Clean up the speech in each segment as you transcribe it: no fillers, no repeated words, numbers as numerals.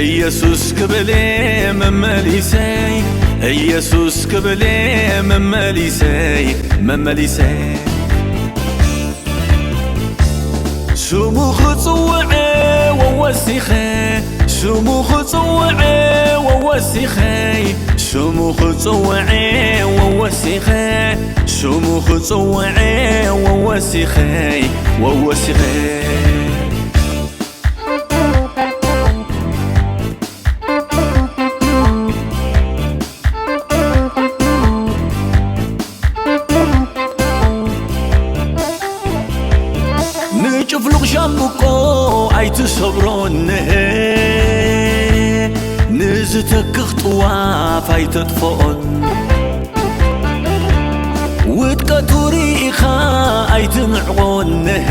ኢየሱስ ክብሌ መመሊሰይ ኢየሱስ ክብሌ መመሊሰይ መመሊሰይ ስሙ ክጽውዕ ወወሲኸ ስሙ ክጽውዕ ወወሲኸ ስሙ ክጽውዕ ወወሲኸ ስሙ ክጽውዕ ወወሲኸ ወወሲኸ نجفلق شامبكو أيتصبرونه نزتكخ طواف أيتطفئن وتكتوري إخا أيتنعونه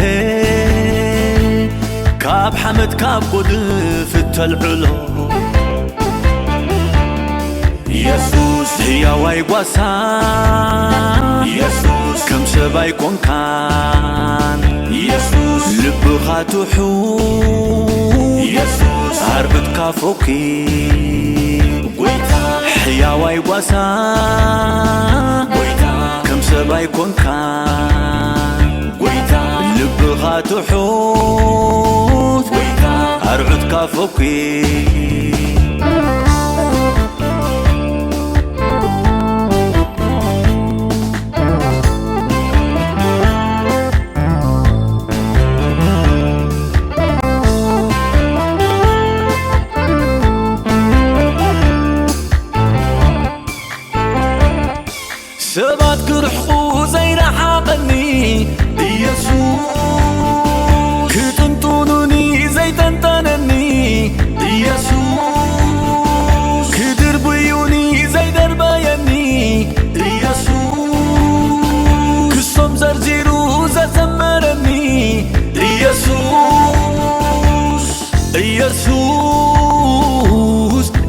كاب حمد كاب قدف التلعلو يسوس هي وايقواسا يسوس كم سباي كون كان يسوس لبخا تحوم يسوس عربت كافوكي ويتا حيا وايقواسا ويتا كم سباي كون كان ويتا لبخا تحوم ويتا عربت كافوكي سبات كرحو زي رحاقني يسوع كتنطونني زي تنطنني يسوع كدربيوني زي دربايني يسوع كسوم زرزيرو زي زمرني يسوع يسوع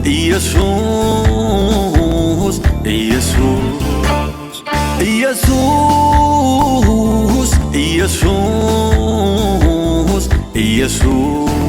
يسوع يسوع يسوع يسوع يسوع